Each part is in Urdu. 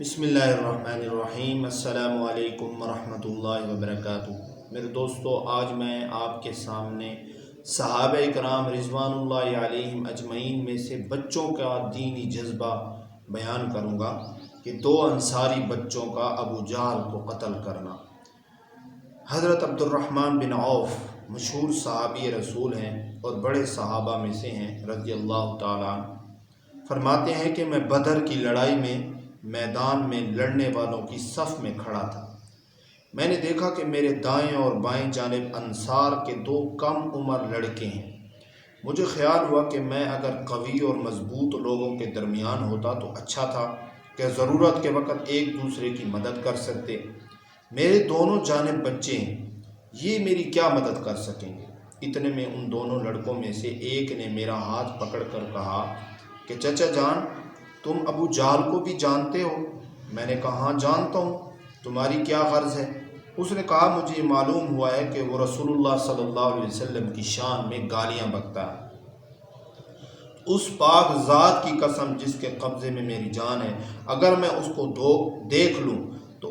بسم اللہ الرحمن الرحیم۔ السلام علیکم ورحمۃ اللہ وبرکاتہ۔ میرے دوستو، آج میں آپ کے سامنے صحابہ اکرام رضوان اللہ علیہم اجمعین میں سے بچوں کا دینی جذبہ بیان کروں گا کہ دو انصاری بچوں کا ابو جہل کو قتل کرنا۔ حضرت عبد الرحمن بن عوف مشہور صحابی رسول ہیں اور بڑے صحابہ میں سے ہیں رضی اللہ تعالیٰ عنہ۔ فرماتے ہیں کہ میں بدر کی لڑائی میں میدان میں لڑنے والوں کی صف میں کھڑا تھا۔ میں نے دیکھا کہ میرے دائیں اور بائیں جانب انصار کے دو کم عمر لڑکے ہیں۔ مجھے خیال ہوا کہ میں اگر قوی اور مضبوط لوگوں کے درمیان ہوتا تو اچھا تھا کہ ضرورت کے وقت ایک دوسرے کی مدد کر سکتے۔ میرے دونوں جانب بچے ہیں، یہ میری کیا مدد کر سکیں گے؟ اتنے میں ان دونوں لڑکوں میں سے ایک نے میرا ہاتھ پکڑ کر کہا کہ چچا جان، تم ابو جہل کو بھی جانتے ہو؟ میں نے کہا ہاں جانتا ہوں، تمہاری کیا غرض ہے؟ اس نے کہا مجھے یہ معلوم ہوا ہے کہ وہ رسول اللہ صلی اللہ علیہ وسلم کی شان میں گالیاں بکتا ہے۔ اس پاک ذات کی قسم جس کے قبضے میں میری جان ہے، اگر میں اس کو دیکھ لوں تو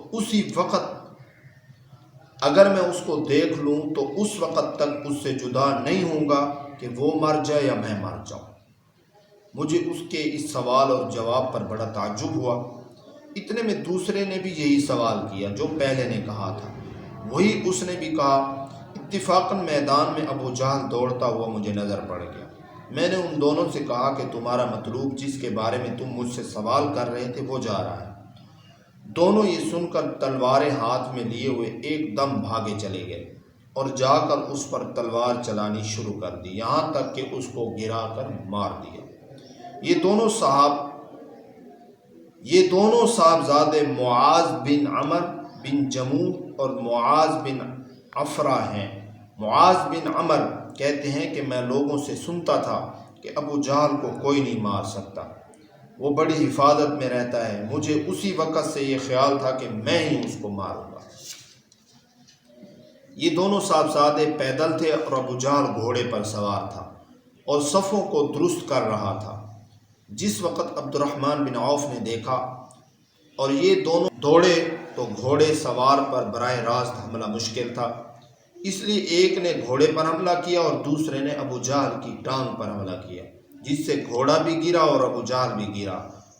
اس وقت تک اس سے جدا نہیں ہوں گا کہ وہ مر جائے یا میں مر جاؤں۔ مجھے اس کے اس سوال اور جواب پر بڑا تعجب ہوا۔ اتنے میں دوسرے نے بھی یہی سوال کیا جو پہلے نے کہا تھا، وہی اس نے بھی کہا۔ اتفاقاً میدان میں ابو جہل دوڑتا ہوا مجھے نظر پڑ گیا۔ میں نے ان دونوں سے کہا کہ تمہارا مطلوب جس کے بارے میں تم مجھ سے سوال کر رہے تھے وہ جا رہا ہے۔ دونوں یہ سن کر تلواریں ہاتھ میں لیے ہوئے ایک دم بھاگے چلے گئے اور جا کر اس پر تلوار چلانی شروع کر دی، یہاں تک کہ اس کو گرا کر مار دیا۔ یہ دونوں صاحبزادے معاذ بن عمر بن جموح اور معاذ بن عفرہ ہیں۔ معاذ بن عمر کہتے ہیں کہ میں لوگوں سے سنتا تھا کہ ابو جہل کو کوئی نہیں مار سکتا، وہ بڑی حفاظت میں رہتا ہے۔ مجھے اسی وقت سے یہ خیال تھا کہ میں ہی اس کو ماروں گا۔ یہ دونوں صاحبزادے پیدل تھے اور ابو جہل گھوڑے پر سوار تھا اور صفوں کو درست کر رہا تھا۔ جس وقت عبد الرحمن بن عوف نے دیکھا اور یہ دونوں دوڑے تو گھوڑے سوار پر براہ راست حملہ مشکل تھا، اس لیے ایک نے گھوڑے پر حملہ کیا اور دوسرے نے ابو جہل کی ٹانگ پر حملہ کیا، جس سے گھوڑا بھی گرا اور ابو جہل بھی گرا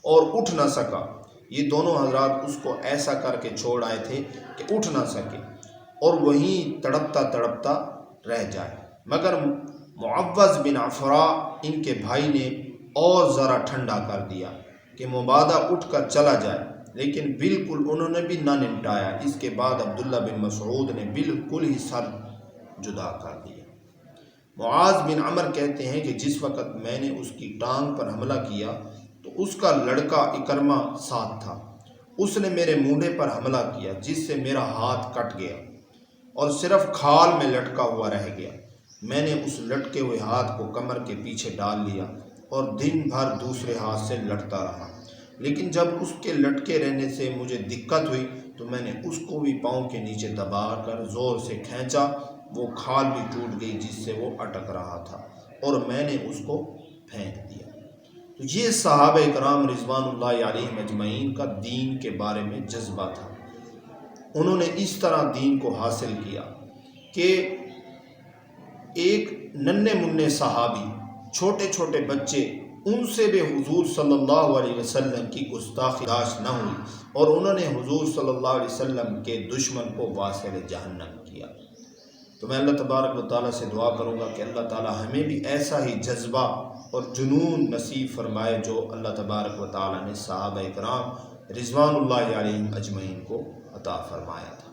اور اٹھ نہ سکا۔ یہ دونوں حضرات اس کو ایسا کر کے چھوڑ آئے تھے کہ اٹھ نہ سکے اور وہیں تڑپتا تڑپتا رہ جائے، مگر معوذ بن عفرہ ان کے بھائی نے اور ذرا ٹھنڈا کر دیا کہ مبادا اٹھ کر چلا جائے، لیکن بالکل انہوں نے بھی نہ نمٹایا۔ اس کے بعد عبداللہ بن مسعود نے بالکل ہی سر جدا کر دیا۔ معاذ بن عمر کہتے ہیں کہ جس وقت میں نے اس کی ٹانگ پر حملہ کیا تو اس کا لڑکا اکرمہ ساتھ تھا۔ اس نے میرے مونڈے پر حملہ کیا، جس سے میرا ہاتھ کٹ گیا اور صرف کھال میں لٹکا ہوا رہ گیا۔ میں نے اس لٹکے ہوئے ہاتھ کو کمر کے پیچھے ڈال لیا اور دن بھر دوسرے ہاتھ سے لٹتا رہا، لیکن جب اس کے لٹکے رہنے سے مجھے دقت ہوئی تو میں نے اس کو بھی پاؤں کے نیچے دبا کر زور سے کھینچا، وہ کھال بھی ٹوٹ گئی جس سے وہ اٹک رہا تھا اور میں نے اس کو پھینک دیا۔ تو یہ صحابہ اکرام رضوان اللہ علیہم اجمعین کا دین کے بارے میں جذبہ تھا۔ انہوں نے اس طرح دین کو حاصل کیا کہ ایک ننھے منھے صحابی، چھوٹے چھوٹے بچے، ان سے بھی حضور صلی اللہ علیہ وسلم کی گستاخی نہ ہوئی اور انہوں نے حضور صلی اللہ علیہ وسلم کے دشمن کو واصل جہنم کیا۔ تو میں اللہ تبارک و تعالیٰ سے دعا کروں گا کہ اللہ تعالیٰ ہمیں بھی ایسا ہی جذبہ اور جنون نصیب فرمائے جو اللہ تبارک و تعالیٰ نے صحابہ اکرام رضوان اللہ علیہم اجمعین کو عطا فرمایا تھا۔